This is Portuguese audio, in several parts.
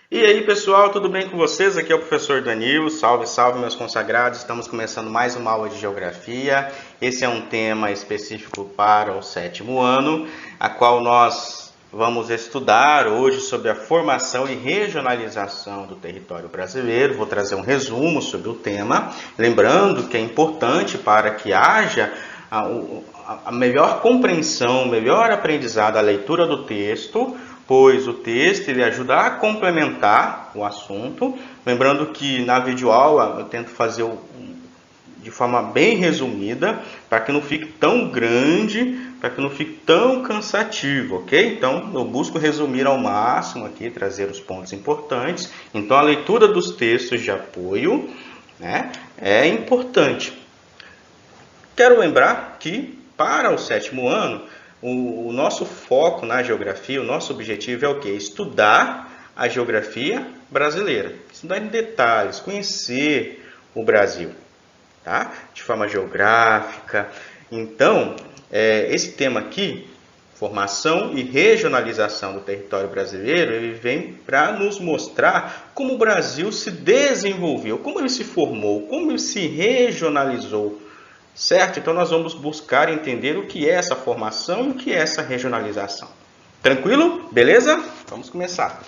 E aí, pessoal, tudo bem com vocês? Aqui é o professor Danilo. Salve, salve, meus consagrados. Estamos começando mais uma aula de geografia. Esse é um tema específico para o sétimo ano, a qual nós vamos estudar hoje sobre a formação e regionalização do território brasileiro. Vou trazer um resumo sobre o tema, lembrando que é importante para que haja a melhor compreensão, o melhor aprendizado, a leitura do texto, pois o texto ele ajuda a complementar o assunto. Lembrando que na videoaula eu tento fazer de forma bem resumida, para que não fique tão grande, para que não fique tão cansativo, ok? Então eu busco resumir ao máximo aqui, trazer os pontos importantes. Então a leitura dos textos de apoio, né, é importante. Quero lembrar que para o sétimo ano, o nosso foco na geografia, o nosso objetivo é o quê? Estudar a geografia brasileira. Estudar em detalhes, conhecer o Brasil, tá? De forma geográfica. Então, esse tema aqui, formação e regionalização do território brasileiro, ele vem para nos mostrar como o Brasil se desenvolveu, como ele se formou, como ele se regionalizou. Certo? Então nós vamos buscar entender o que é essa formação e o que é essa regionalização. Tranquilo? Beleza? Vamos começar.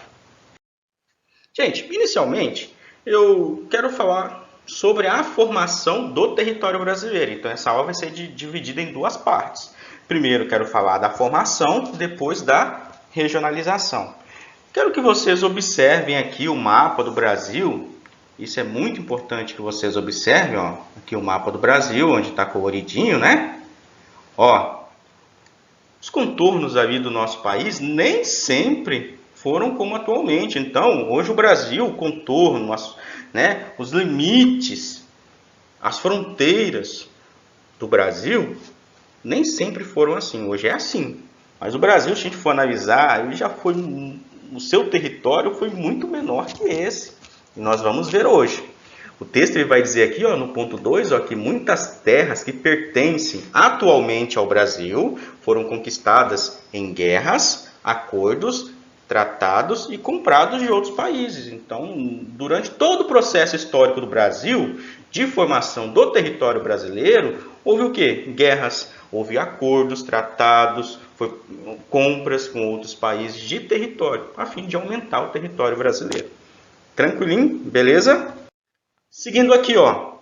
Gente, inicialmente eu quero falar sobre a formação do território brasileiro. Então essa aula vai ser dividida em duas partes. Primeiro quero falar da formação, depois da regionalização. Quero que vocês observem aqui o mapa do Brasil. Isso é muito importante que vocês observem, ó, aqui o mapa do Brasil, onde está coloridinho, né? Ó, os contornos ali do nosso país nem sempre foram como atualmente. Então, hoje o Brasil, o contorno, né, os limites, as fronteiras do Brasil, nem sempre foram assim. Hoje é assim. Mas o Brasil, se a gente for analisar, ele já foi, o seu território foi muito menor que esse. E nós vamos ver hoje. O texto ele vai dizer aqui, ó, no ponto 2, ó, que muitas terras que pertencem atualmente ao Brasil foram conquistadas em guerras, acordos, tratados e comprados de outros países. Então, durante todo o processo histórico do Brasil, de formação do território brasileiro, houve o quê? Guerras, houve acordos, tratados, compras com outros países de território, a fim de aumentar o território brasileiro. Tranquilinho? Beleza? Seguindo aqui, ó.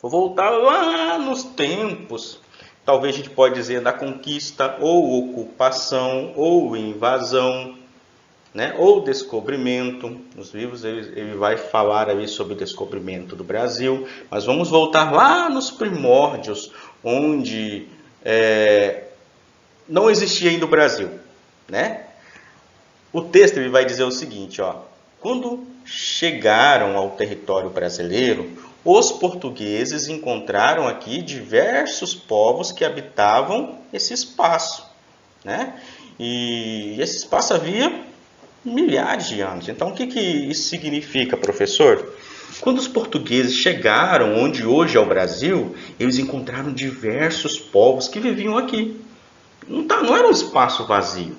Vou voltar lá nos tempos. Talvez a gente pode dizer da conquista, ou ocupação, ou invasão, né? Ou descobrimento. Nos livros ele vai falar ali sobre o descobrimento do Brasil. Mas vamos voltar lá nos primórdios, onde não existia ainda o Brasil, né? O texto ele vai dizer o seguinte, ó. Quando chegaram ao território brasileiro, os portugueses encontraram aqui diversos povos que habitavam esse espaço, né? E esse espaço havia milhares de anos. Então, o que isso significa, professor? Quando os portugueses chegaram onde hoje é o Brasil, eles encontraram diversos povos que viviam aqui. Não era um espaço vazio.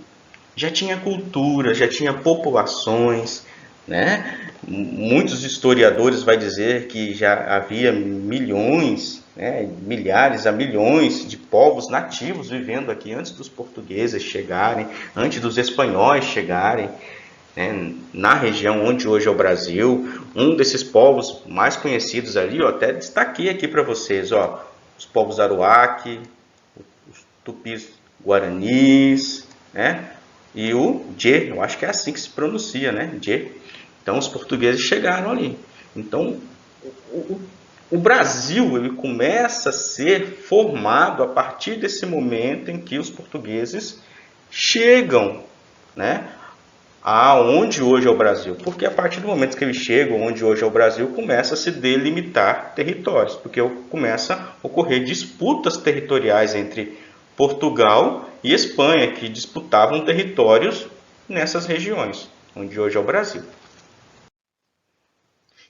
Já tinha cultura, já tinha populações, né? Muitos historiadores vão dizer que já havia milhões, né, milhares a milhões de povos nativos vivendo aqui antes dos portugueses chegarem, antes dos espanhóis chegarem, né, na região onde hoje é o Brasil. Um desses povos mais conhecidos ali, ó, até destaquei aqui para vocês, ó, os povos Aruaque, os tupis guaranis, né, e o Dje, eu acho que é assim que se pronuncia, né, Dje. Então, os portugueses chegaram ali. Então, o Brasil ele começa a ser formado a partir desse momento em que os portugueses chegam, né, aonde hoje é o Brasil. Porque a partir do momento que eles chegam onde hoje é o Brasil, começa a se delimitar territórios, porque começa a ocorrer disputas territoriais entre Portugal e Espanha, que disputavam territórios nessas regiões, onde hoje é o Brasil.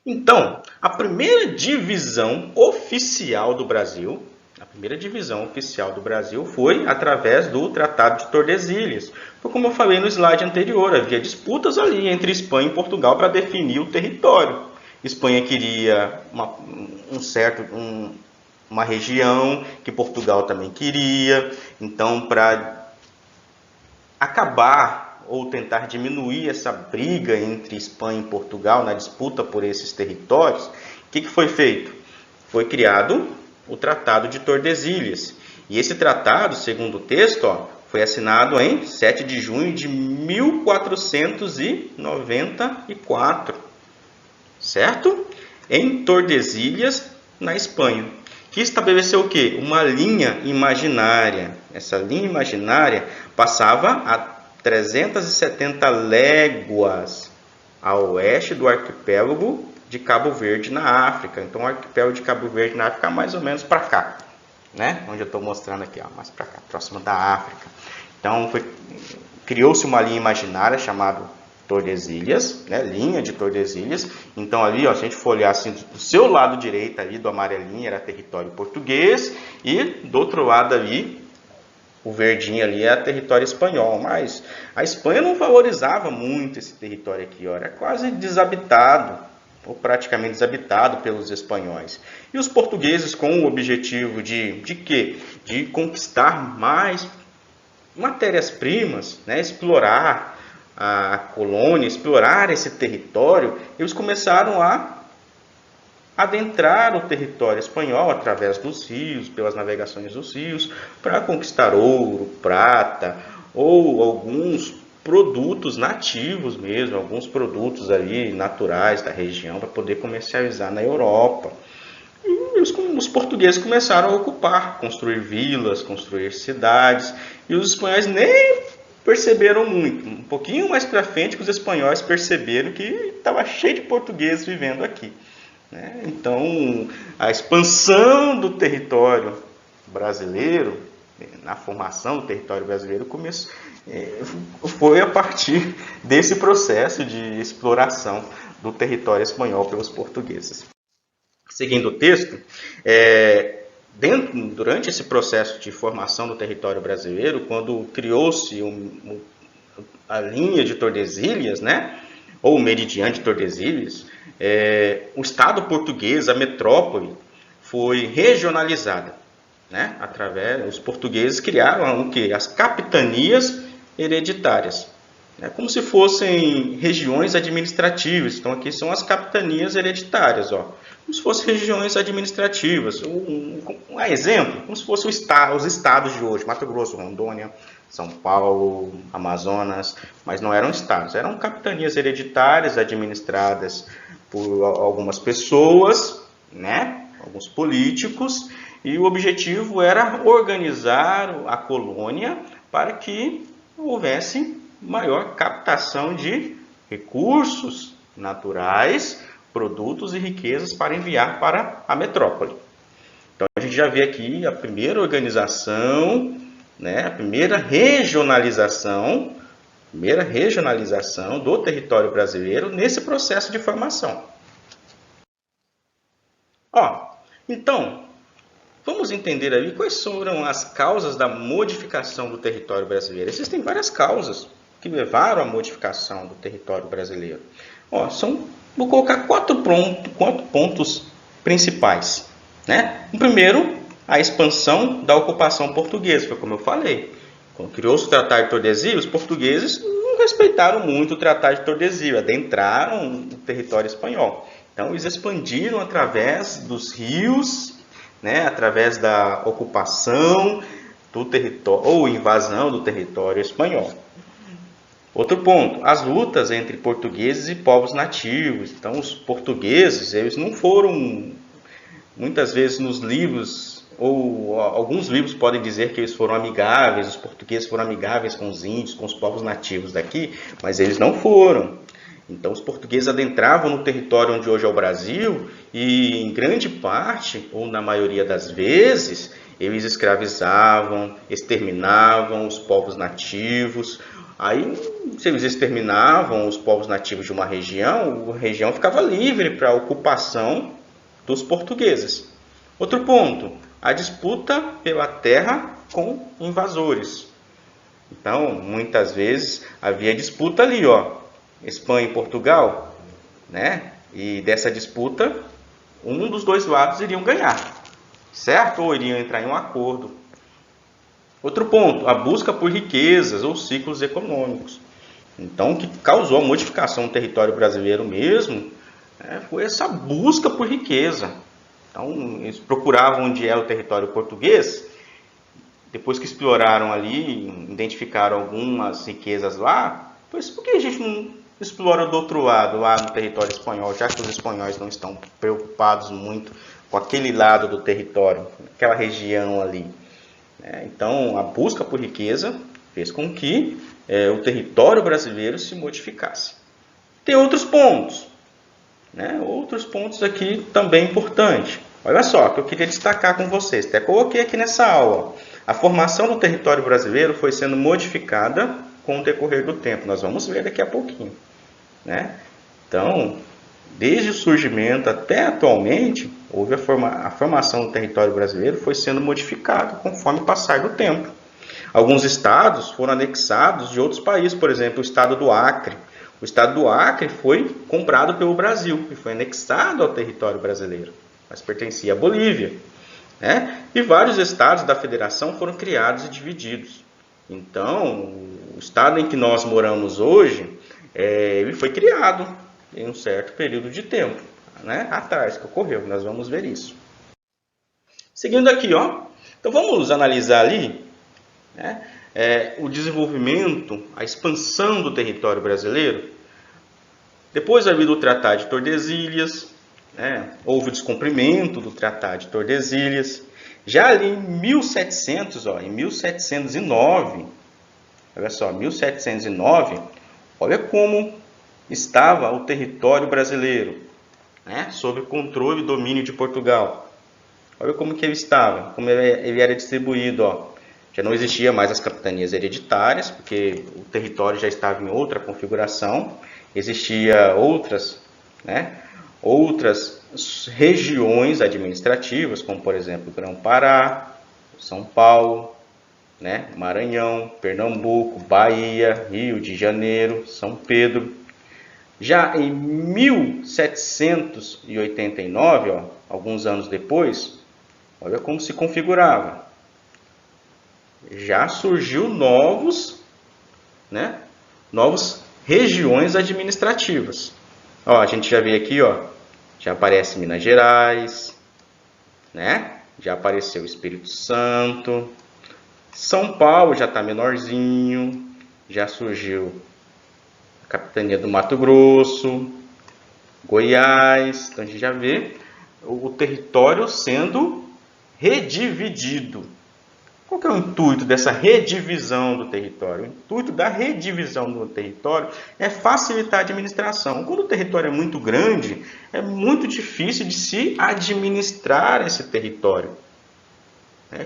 Então, a primeira divisão oficial do Brasil, A primeira divisão oficial do Brasil foi através do Tratado de Tordesilhas. Foi como eu falei no slide anterior, havia disputas ali entre Espanha e Portugal para definir o território. Espanha queria uma região que Portugal também queria. Então, para acabar ou tentar diminuir essa briga entre Espanha e Portugal na disputa por esses territórios, o que foi feito? Foi criado o Tratado de Tordesilhas. E esse tratado, segundo o texto, foi assinado em 7 de junho de 1494, certo? Em Tordesilhas, na Espanha. Que estabeleceu o quê? Uma linha imaginária. Essa linha imaginária passava a 370 léguas a oeste do arquipélago de Cabo Verde, na África. Então, o arquipélago de Cabo Verde, na África, mais ou menos para cá, né? Onde eu estou mostrando aqui, mais para cá, próximo da África. Então, criou-se uma linha imaginária chamada Tordesilhas, né? Linha de Tordesilhas. Então, ali, se a gente for olhar assim, do seu lado direito, ali do amarelinho, era território português, e do outro lado ali, o verdinho ali é território espanhol, mas a Espanha não valorizava muito esse território aqui, era quase desabitado, ou praticamente desabitado pelos espanhóis. E os portugueses, com o objetivo de quê? De conquistar mais matérias-primas, né? Explorar a colônia, explorar esse território, eles começaram a adentrar o território espanhol através dos rios, pelas navegações dos rios, para conquistar ouro, prata ou alguns produtos nativos mesmo, alguns produtos ali naturais da região para poder comercializar na Europa. E os portugueses começaram a ocupar, construir vilas, construir cidades, e os espanhóis nem perceberam muito. Um pouquinho mais para frente que os espanhóis perceberam que estava cheio de portugueses vivendo aqui. Então, a expansão do território brasileiro, na formação do território brasileiro, foi a partir desse processo de exploração do território espanhol pelos portugueses. Seguindo o texto, durante esse processo de formação do território brasileiro, quando criou-se a linha de Tordesilhas, né, ou o meridiano de Tordesilhas, o Estado português, a metrópole, foi regionalizada, né? Os portugueses criaram o quê? As capitanias hereditárias, né? Como se fossem regiões administrativas. Então, aqui são as capitanias hereditárias, como se fossem regiões administrativas. Um exemplo, como se fossem os estados de hoje, Mato Grosso, Rondônia, São Paulo, Amazonas, mas não eram estados, eram capitanias hereditárias administradas por algumas pessoas, né? Alguns políticos, e o objetivo era organizar a colônia para que houvesse maior captação de recursos naturais, produtos e riquezas para enviar para a metrópole. Então a gente já vê aqui a primeira organização, né? A primeira regionalização do território brasileiro nesse processo de formação. Então, vamos entender ali quais foram as causas da modificação do território brasileiro. Existem várias causas que levaram à modificação do território brasileiro. Vou colocar quatro pontos principais, né? O primeiro, a expansão da ocupação portuguesa, foi como eu falei. Quando criou-se o Tratado de Tordesilhas, os portugueses não respeitaram muito o Tratado de Tordesilhas, adentraram o território espanhol. Então, eles expandiram através dos rios, né, através da ocupação do território, ou invasão do território espanhol. Outro ponto, as lutas entre portugueses e povos nativos. Então, os portugueses, eles não foram, muitas vezes nos livros, ou alguns livros podem dizer que eles foram amigáveis, os portugueses foram amigáveis com os índios, com os povos nativos daqui, mas eles não foram. Então, os portugueses adentravam no território onde hoje é o Brasil e, em grande parte, ou na maioria das vezes, eles escravizavam, exterminavam os povos nativos. Aí, se eles exterminavam os povos nativos de uma região, a região ficava livre para a ocupação dos portugueses. Outro ponto, a disputa pela terra com invasores. Então, muitas vezes havia disputa ali, ó, Espanha e Portugal, né? E dessa disputa, um dos dois lados iriam ganhar, certo? Ou iriam entrar em um acordo. Outro ponto, a busca por riquezas ou ciclos econômicos. Então, o que causou a modificação do território brasileiro mesmo foi essa busca por riqueza. Então, eles procuravam onde é o território português. Depois que exploraram ali, identificaram algumas riquezas lá, pois por que a gente não explora do outro lado, lá no território espanhol, já que os espanhóis não estão preocupados muito com aquele lado do território, aquela região ali. Então, a busca por riqueza fez com que o território brasileiro se modificasse. Tem outros pontos, outros pontos aqui também importantes. Olha só, que eu queria destacar com vocês, até coloquei aqui nessa aula. A formação do território brasileiro foi sendo modificada com o decorrer do tempo. Nós vamos ver daqui a pouquinho. Então, desde o surgimento até atualmente, houve a formação do território brasileiro foi sendo modificada conforme o passar do tempo. Alguns estados foram anexados de outros países, por exemplo, o estado do Acre. O estado do Acre foi comprado pelo Brasil e foi anexado ao território brasileiro, mas pertencia à Bolívia. E vários estados da federação foram criados e divididos. Então, o estado em que nós moramos hoje, ele foi criado em um certo período de tempo, atrás que ocorreu. Nós vamos ver isso. Seguindo aqui, ó. Então vamos analisar ali o desenvolvimento, a expansão do território brasileiro. Depois ali do Tratado de Tordesilhas, houve o descumprimento do Tratado de Tordesilhas. Já ali em 1709, olha só, 1709, olha como estava o território brasileiro, sob controle e domínio de Portugal. Olha como que ele estava, como ele era distribuído, ó. Já não existia mais as capitanias hereditárias, porque o território já estava em outra configuração. Existia outras regiões administrativas, como por exemplo Grão-Pará, São Paulo, Maranhão, Pernambuco, Bahia, Rio de Janeiro, São Pedro. Já em 1789, ó, alguns anos depois, olha como se configurava. Já surgiu novos regiões administrativas. Ó, a gente já vê aqui, ó, já aparece Minas Gerais, já apareceu o Espírito Santo. São Paulo já está menorzinho, já surgiu a capitania do Mato Grosso, Goiás. Então a gente já vê o território sendo redividido. Qual que é o intuito dessa redivisão do território? O intuito da redivisão do território é facilitar a administração. Quando o território é muito grande, é muito difícil de se administrar esse território.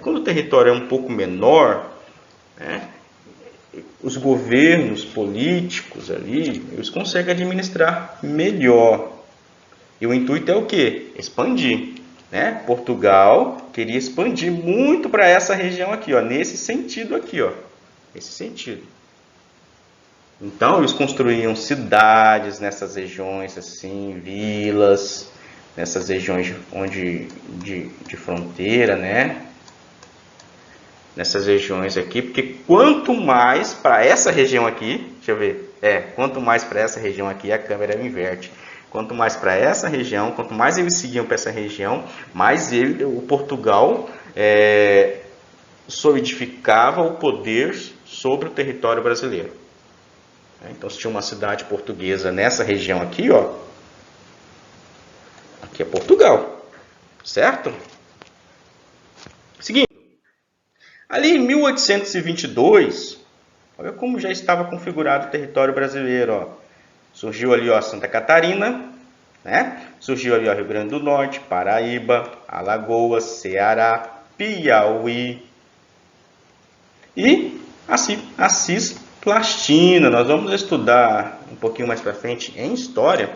Quando o território é um pouco menor, os governos políticos ali, eles conseguem administrar melhor. E o intuito é o quê? Expandir. Portugal queria expandir muito para essa região aqui, ó, nesse sentido aqui, ó, esse sentido. Então eles construíam cidades nessas regiões, assim, vilas, nessas regiões de fronteira, nessas regiões aqui, porque quanto mais para essa região aqui, deixa eu ver, quanto mais para essa região aqui, a câmera inverte. Quanto mais para essa região, quanto mais eles seguiam para essa região, mais o Portugal solidificava o poder sobre o território brasileiro. Então, se tinha uma cidade portuguesa nessa região aqui, ó, aqui é Portugal, certo? Seguindo, ali em 1822, olha como já estava configurado o território brasileiro, ó. Surgiu ali, ó, Santa Catarina, surgiu ali, ó, Rio Grande do Norte, Paraíba, Alagoas, Ceará, Piauí e a Cisplatina. Nós vamos estudar um pouquinho mais para frente em história,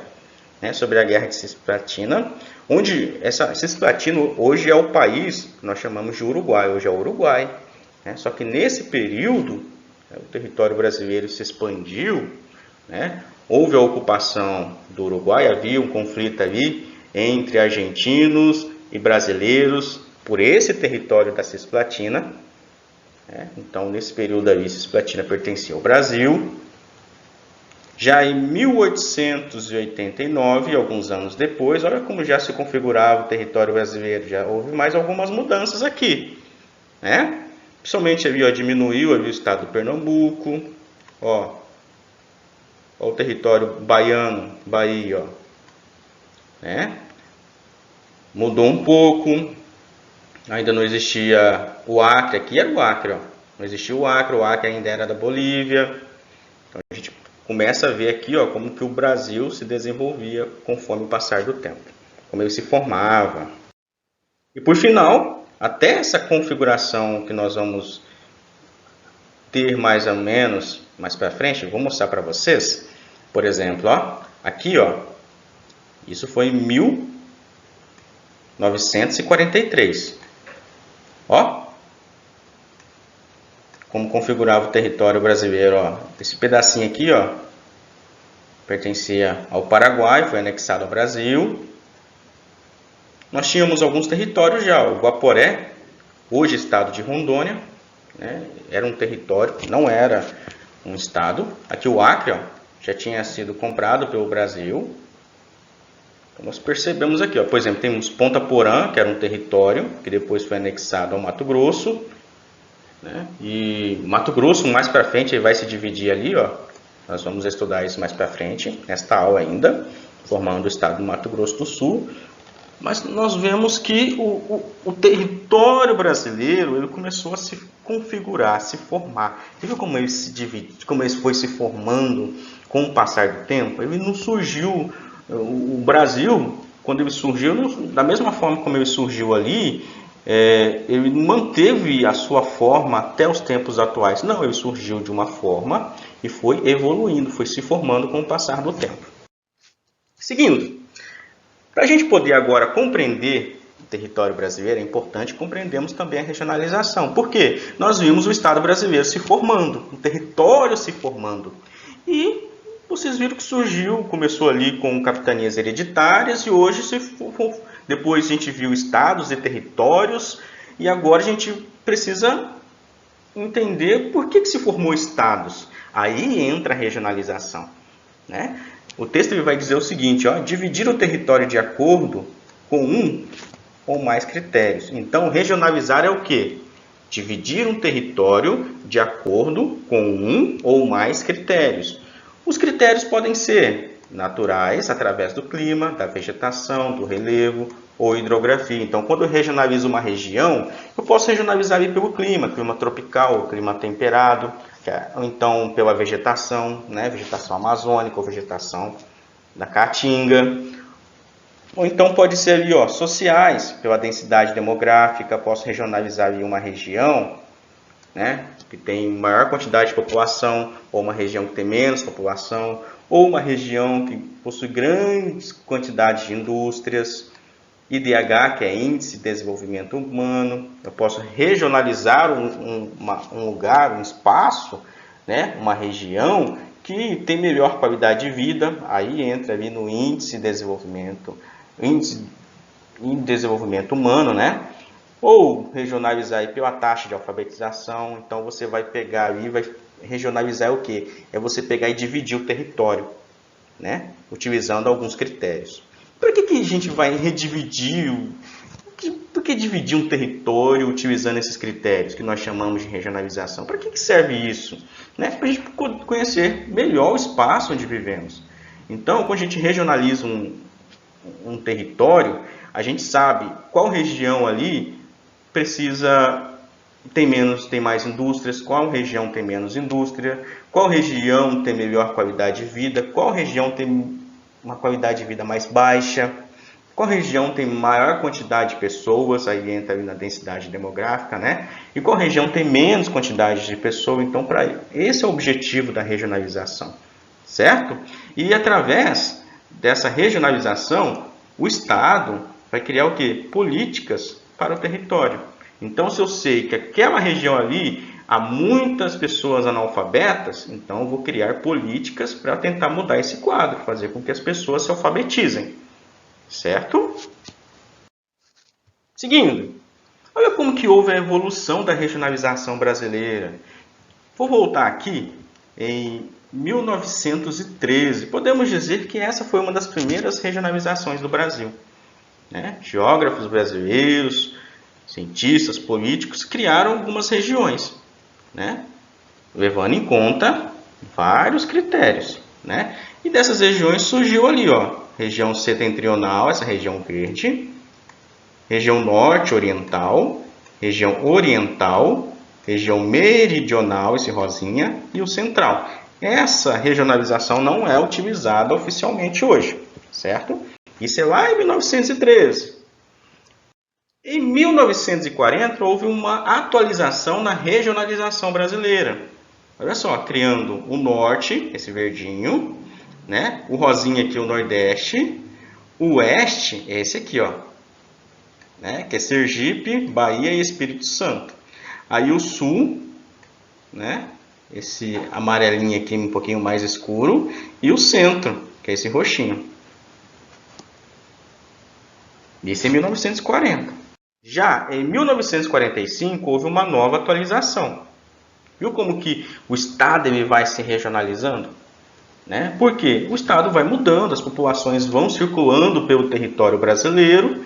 sobre a Guerra de Cisplatina, onde essa Cisplatina hoje é o país que nós chamamos de Uruguai, hoje é o Uruguai. Né? Só que nesse período, o território brasileiro se expandiu, né? Houve a ocupação do Uruguai, havia um conflito ali entre argentinos e brasileiros por esse território da Cisplatina. Né? Então, nesse período ali, Cisplatina pertencia ao Brasil. Já em 1889, alguns anos depois, olha como já se configurava o território brasileiro, já houve mais algumas mudanças aqui, né? Principalmente ali, ó, diminuiu ali o estado do Pernambuco, ó o território baiano, Bahia, ó, né? Mudou um pouco, ainda não existia o Acre, aqui era o Acre, ó, não existia o Acre ainda era da Bolívia. Então a gente começa a ver aqui, ó, como que o Brasil se desenvolvia conforme o passar do tempo, como ele se formava. E por final, até essa configuração que nós vamos ter mais ou menos mais para frente, eu vou mostrar para vocês. Por exemplo, ó, aqui, ó, isso foi em 1943. Ó, como configurava o território brasileiro, ó. Esse pedacinho aqui, ó, pertencia ao Paraguai, foi anexado ao Brasil. Nós tínhamos alguns territórios já, o Guaporé, hoje estado de Rondônia, né, era um território, não era um estado. Aqui o Acre, ó, já tinha sido comprado pelo Brasil. Então, nós percebemos aqui, ó, por exemplo, temos Ponta Porã, que era um território que depois foi anexado ao Mato Grosso, né? E Mato Grosso, mais para frente, ele vai se dividir ali, ó. Nós vamos estudar isso mais para frente, nesta aula ainda, formando o estado do Mato Grosso do Sul. Mas nós vemos que o território brasileiro ele começou a se configurar, a se formar. Você viu como ele se divide, como ele foi se formando com o passar do tempo? Ele não surgiu, o Brasil, quando ele surgiu, da mesma forma como ele surgiu ali, ele manteve a sua forma até os tempos atuais. Não, ele surgiu de uma forma e foi evoluindo, foi se formando com o passar do tempo. Seguindo. Para a gente poder agora compreender o território brasileiro, é importante compreendermos também a regionalização. Por quê? Nós vimos o Estado brasileiro se formando, o território se formando. E vocês viram que surgiu, começou ali com capitanias hereditárias e hoje, depois a gente viu estados e territórios. E agora a gente precisa entender por que se formou estados. Aí entra a regionalização, né? O texto ele vai dizer o seguinte, ó, dividir o território de acordo com um ou mais critérios. Então, regionalizar é o quê? Dividir um território de acordo com um ou mais critérios. Os critérios podem ser naturais, através do clima, da vegetação, do relevo ou hidrografia. Então, quando eu regionalizo uma região, eu posso regionalizar ali pelo clima tropical, clima temperado, ou então pela vegetação, né? Vegetação amazônica ou vegetação da caatinga. Ou então pode ser ali, ó, sociais, pela densidade demográfica, posso regionalizar ali uma região, né, que tem maior quantidade de população, ou uma região que tem menos população, ou uma região que possui grandes quantidades de indústrias. IDH, que é Índice de Desenvolvimento Humano. Eu posso regionalizar um lugar, um espaço, né, uma região que tem melhor qualidade de vida. Aí entra ali no Índice de Desenvolvimento Humano, né? Ou regionalizar aí pela taxa de alfabetização. Então você vai pegar ali, vai regionalizar o quê? É você pegar e dividir o território, né? Utilizando alguns critérios. Para que a gente vai redividir? Por que dividir um território utilizando esses critérios que nós chamamos de regionalização? Para que serve isso? Né? Para a gente conhecer melhor o espaço onde vivemos. Então, quando a gente regionaliza um território, a gente sabe qual região ali tem mais indústrias, qual região tem menos indústria, qual região tem melhor qualidade de vida, qual região tem uma qualidade de vida mais baixa, qual região tem maior quantidade de pessoas, aí entra ali na densidade demográfica, né? E qual região tem menos quantidade de pessoas. Então, esse é o objetivo da regionalização, certo? E através dessa regionalização, o Estado vai criar o quê? Políticas para o território. Então, se eu sei que aquela região ali há muitas pessoas analfabetas, então eu vou criar políticas para tentar mudar esse quadro, fazer com que as pessoas se alfabetizem. Certo? Seguindo, olha como que houve a evolução da regionalização brasileira. Vou voltar aqui em 1913. Podemos dizer que essa foi uma das primeiras regionalizações do Brasil. Geógrafos brasileiros, cientistas, políticos criaram algumas regiões, levando em conta vários critérios. E dessas regiões surgiu ali, região setentrional, essa região verde, região norte oriental, região oriental, região meridional, esse rosinha, e o central. Essa regionalização não é utilizada oficialmente hoje, certo? Isso é lá em 1913. Em 1940, houve uma atualização na regionalização brasileira. Olha só, criando o norte, esse verdinho, o rosinha aqui, o nordeste, o oeste é esse aqui, que é Sergipe, Bahia e Espírito Santo. Aí o sul, esse amarelinho aqui um pouquinho mais escuro, e o centro, que é esse roxinho. Isso em 1940. Já em 1945 houve uma nova atualização. Viu como que o estado ele vai se regionalizando? Por quê? O estado vai mudando, as populações vão circulando pelo território brasileiro,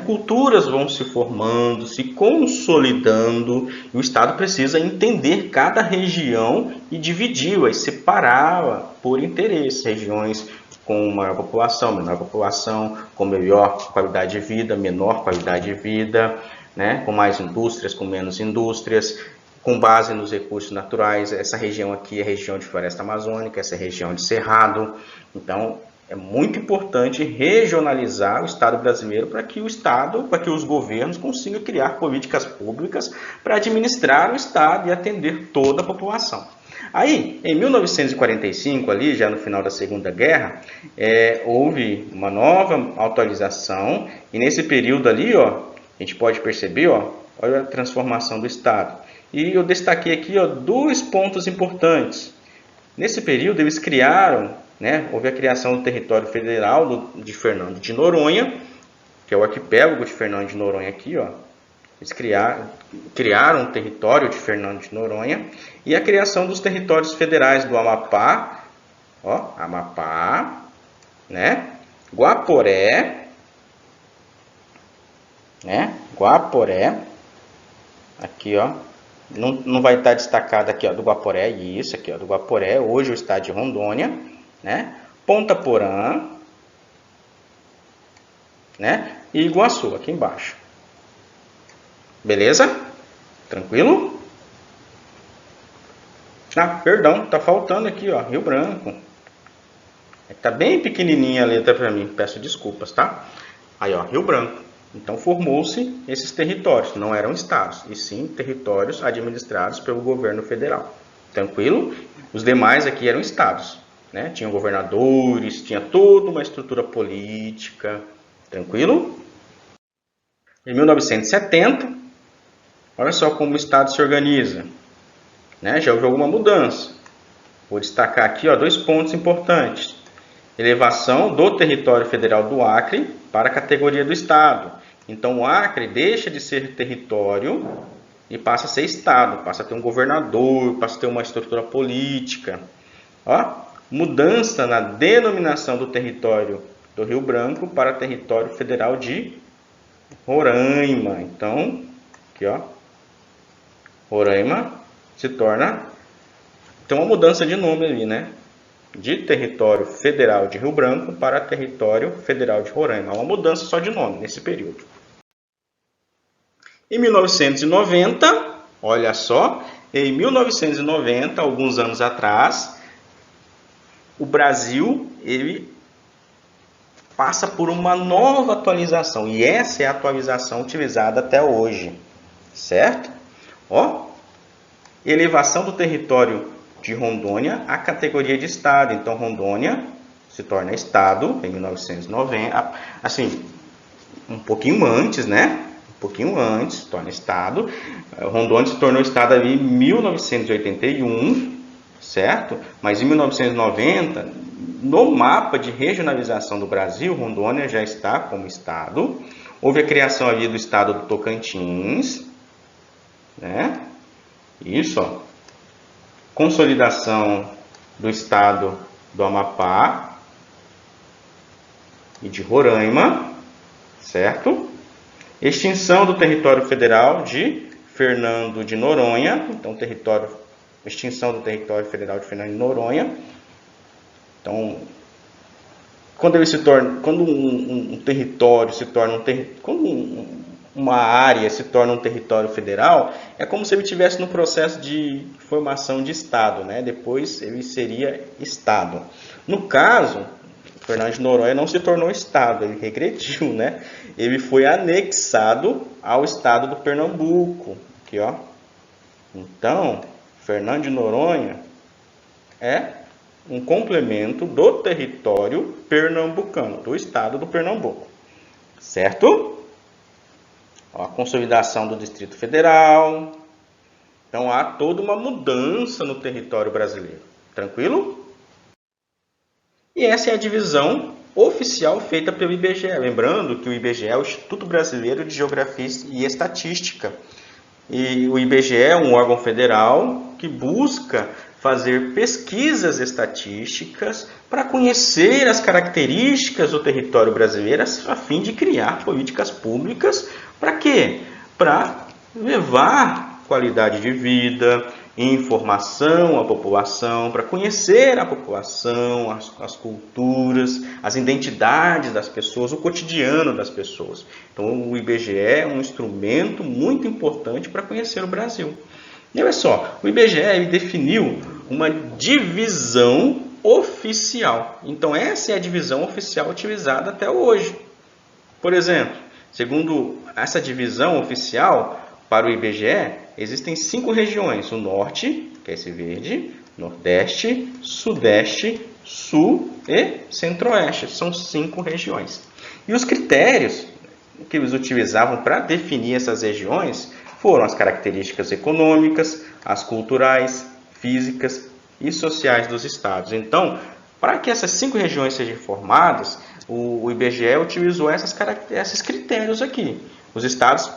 culturas vão se formando, se consolidando, e o estado precisa entender cada região e dividi-la e separá-la por interesse. Regiões com maior população, menor população, com melhor qualidade de vida, menor qualidade de vida, com mais indústrias, com menos indústrias, com base nos recursos naturais. Essa região aqui é a região de floresta amazônica, essa é a região de cerrado. Então, é muito importante regionalizar o Estado brasileiro para que os governos consigam criar políticas públicas para administrar o Estado e atender toda a população. Aí, em 1945, ali, já no final da Segunda Guerra, houve uma nova atualização, e nesse período ali, a gente pode perceber, olha a transformação do Estado. E eu destaquei aqui, dois pontos importantes. Nesse período, eles criaram, houve a criação do território federal de Fernando de Noronha, que é o arquipélago de Fernando de Noronha aqui, Eles criaram o território de Fernando de Noronha e a criação dos territórios federais do Amapá, Guaporé, Guaporé, aqui, não vai estar destacado aqui, do Guaporé, isso aqui, do Guaporé, hoje o estado de Rondônia, Ponta Porã, e Iguaçu, aqui embaixo. Beleza? Tranquilo? Perdão, tá faltando aqui, Rio Branco. Tá bem pequenininha a letra para mim, peço desculpas, tá? Aí, Rio Branco. Então, formou-se esses territórios, não eram estados, e sim territórios administrados pelo governo federal. Tranquilo? Os demais aqui eram estados, Tinham governadores, tinha toda uma estrutura política. Tranquilo? Em 1970, olha só como o Estado se organiza. Já houve alguma mudança. Vou destacar aqui dois pontos importantes. Elevação do território federal do Acre para a categoria do Estado. Então, o Acre deixa de ser território e passa a ser Estado. Passa a ter um governador, passa a ter uma estrutura política. Mudança na denominação do território do Rio Branco para território federal de Roraima. Então, aqui, Roraima se torna... Tem uma mudança de nome ali, De território federal de Rio Branco para território federal de Roraima. Uma mudança só de nome nesse período. Em 1990, olha só, em 1990, alguns anos atrás, o Brasil ele passa por uma nova atualização. E essa é a atualização utilizada até hoje. Certo? Elevação do território de Rondônia à categoria de Estado. Então, Rondônia se torna Estado em 1990. Assim, um pouquinho antes, né? Um pouquinho antes, torna estado. Rondônia se tornou estado ali em 1981, certo? Mas em 1990, no mapa de regionalização do Brasil, Rondônia já está como estado. Houve a criação ali do estado do Tocantins, né? Isso, ó. Consolidação do estado do Amapá e de Roraima, certo? Extinção do território federal de Fernando de Noronha, então extinção do território federal de Fernando de Noronha. Então, quando um território se torna uma área se torna um território federal, é como se ele estivesse no processo de formação de estado, né? Depois ele seria estado. No caso, Fernando de Noronha não se tornou estado, ele regrediu, né? Ele foi anexado ao estado do Pernambuco, aqui, ó. Então, Fernando de Noronha é um complemento do território pernambucano, do estado do Pernambuco, certo? Ó, a consolidação do Distrito Federal. Então, há toda uma mudança no território brasileiro. Tranquilo? E essa é a divisão oficial feita pelo IBGE. Lembrando que o IBGE é o Instituto Brasileiro de Geografia e Estatística. E o IBGE é um órgão federal que busca fazer pesquisas estatísticas para conhecer as características do território brasileiro a fim de criar políticas públicas. Para quê? Para levar qualidade de vida, informação à população, para conhecer a população, as culturas, as identidades das pessoas, o cotidiano das pessoas. Então, o IBGE é um instrumento muito importante para conhecer o Brasil. E olha só, o IBGE ele definiu uma divisão oficial. Então, essa é a divisão oficial utilizada até hoje. Por exemplo, segundo essa divisão oficial para o IBGE, existem 5 regiões: o Norte, que é esse verde, Nordeste, Sudeste, Sul e Centro-Oeste. São 5 regiões. E os critérios que eles utilizavam para definir essas regiões foram as características econômicas, as culturais, físicas e sociais dos estados. Então, para que essas 5 regiões sejam formadas, o IBGE utilizou esses critérios aqui. Os estados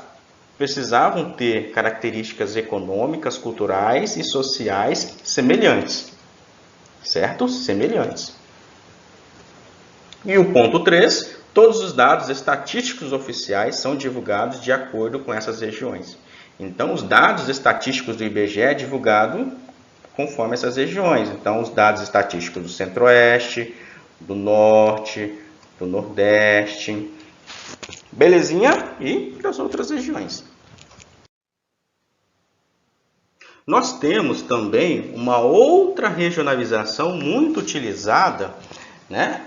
precisavam ter características econômicas, culturais e sociais semelhantes, certo? Semelhantes. E o ponto 3, todos os dados estatísticos oficiais são divulgados de acordo com essas regiões. Então, os dados estatísticos do IBGE é divulgado conforme essas regiões. Então, os dados estatísticos do Centro-Oeste, do Norte, do Nordeste, belezinha? E das outras regiões. Nós temos também uma outra regionalização muito utilizada, né?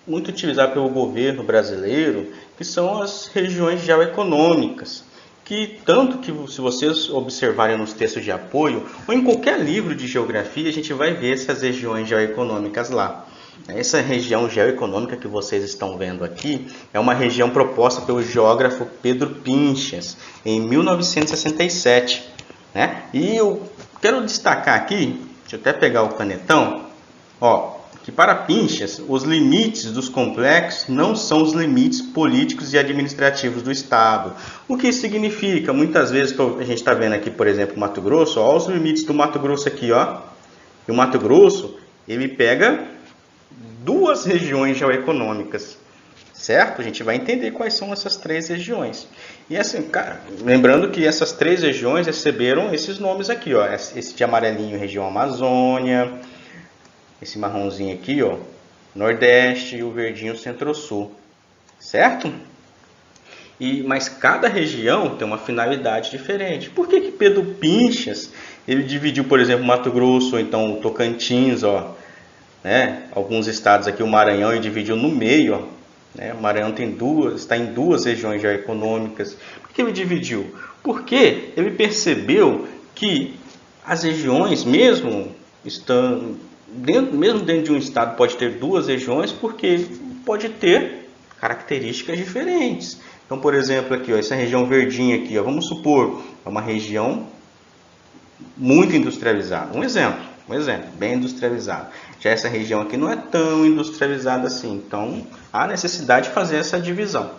Muito utilizada pelo governo brasileiro, que são as regiões geoeconômicas. Que tanto que, se vocês observarem nos textos de apoio, ou em qualquer livro de geografia, a gente vai ver essas regiões geoeconômicas lá. Essa região geoeconômica que vocês estão vendo aqui é uma região proposta pelo geógrafo Pedro Pinchas em 1967. Né? E eu quero destacar aqui, deixa eu até pegar o canetão, ó, que para Pinchas, os limites dos complexos não são os limites políticos e administrativos do Estado. O que isso significa? Muitas vezes a gente está vendo aqui, por exemplo, Mato Grosso, ó, os limites do Mato Grosso aqui, ó. E o Mato Grosso, ele pega 2 regiões geoeconômicas, certo? A gente vai entender quais são essas 3 regiões. E assim, lembrando que essas 3 regiões receberam esses nomes aqui, ó. Esse de amarelinho, região Amazônia. Esse marronzinho aqui, ó, Nordeste, e o verdinho Centro-Sul, certo? Mas cada região tem uma finalidade diferente. Por que Pedro Pinchas ele dividiu, por exemplo, Mato Grosso, ou então o Tocantins, ó, né? Alguns estados aqui, o Maranhão, ele dividiu no meio, ó, né? O Maranhão está em 2 regiões geoeconômicas. Por que ele dividiu? Porque ele percebeu que as regiões, mesmo dentro de um estado, pode ter 2 regiões, porque pode ter características diferentes. Então, por exemplo, aqui, ó, essa região verdinha aqui, ó, vamos supor, é uma região muito industrializada. Um exemplo, bem industrializada. Já essa região aqui não é tão industrializada assim, então há necessidade de fazer essa divisão,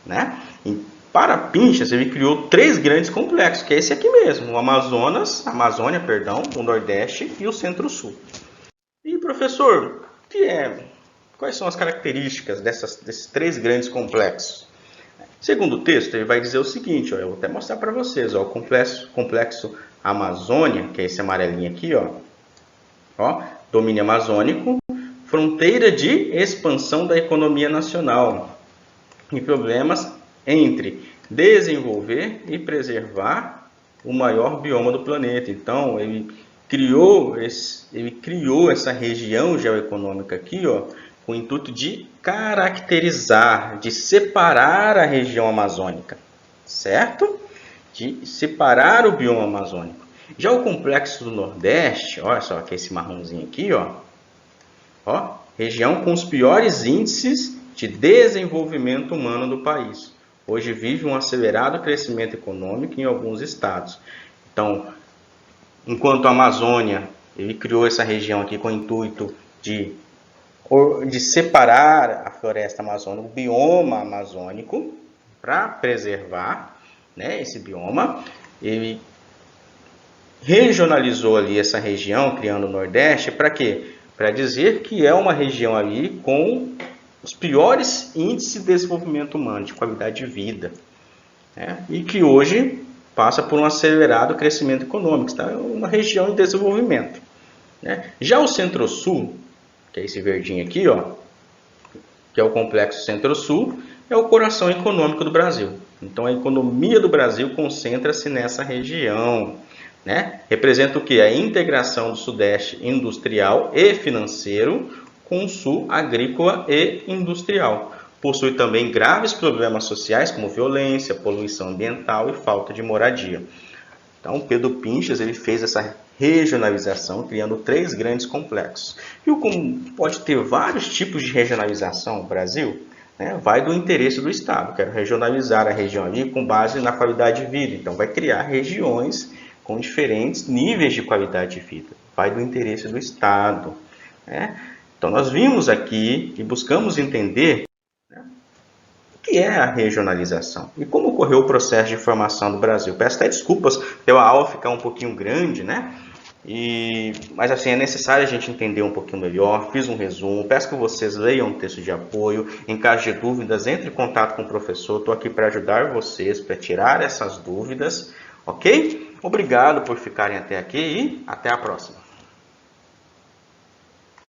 né? E para Pinchas, ele criou 3 grandes complexos, que é esse aqui mesmo, o Amazônia, o Nordeste e o Centro-Sul. E professor, quais são as características desses 3 grandes complexos? Segundo o texto, ele vai dizer o seguinte, ó, eu vou até mostrar para vocês, ó, o complexo Amazônia, que é esse amarelinho aqui, ó, domínio amazônico, fronteira de expansão da economia nacional e problemas entre desenvolver e preservar o maior bioma do planeta. Então, ele criou essa região geoeconômica aqui, ó, com o intuito de caracterizar, de separar a região amazônica, certo? De separar o bioma amazônico. Já o complexo do Nordeste, olha só que esse marronzinho aqui, ó, região com os piores índices de desenvolvimento humano do país. Hoje vive um acelerado crescimento econômico em alguns estados. Então, enquanto a Amazônia, ele criou essa região aqui com o intuito de separar a floresta amazônica, o bioma amazônico, para preservar, né, esse bioma. Ele regionalizou ali essa região, criando o Nordeste, para quê? Para dizer que é uma região ali com os piores índices de desenvolvimento humano, de qualidade de vida, né? E que hoje passa por um acelerado crescimento econômico, está uma região em desenvolvimento, né? Já o Centro-Sul, que é esse verdinho aqui, ó, que é o complexo Centro-Sul, é o coração econômico do Brasil. Então a economia do Brasil concentra-se nessa região, né? Representa o que? A integração do Sudeste industrial e financeiro com o Sul agrícola e industrial. Possui também graves problemas sociais como violência, poluição ambiental e falta de moradia. Então Pedro Pinchas ele fez essa regionalização, criando 3 grandes complexos. E como pode ter vários tipos de regionalização no Brasil, né? Vai do interesse do Estado. Quero regionalizar a região ali com base na qualidade de vida. Então vai criar regiões com diferentes níveis de qualidade de vida. Vai do interesse do Estado, né? Então nós vimos aqui e buscamos entender, né, o que é a regionalização e como ocorreu o processo de formação do Brasil. Peço até desculpas pela aula ficar um pouquinho grande, né? Mas assim, é necessário a gente entender um pouquinho melhor. Fiz um resumo, peço que vocês leiam o texto de apoio. Em caso de dúvidas, entre em contato com o professor. Estou aqui para ajudar vocês, para tirar essas dúvidas, ok? Obrigado por ficarem até aqui e até a próxima.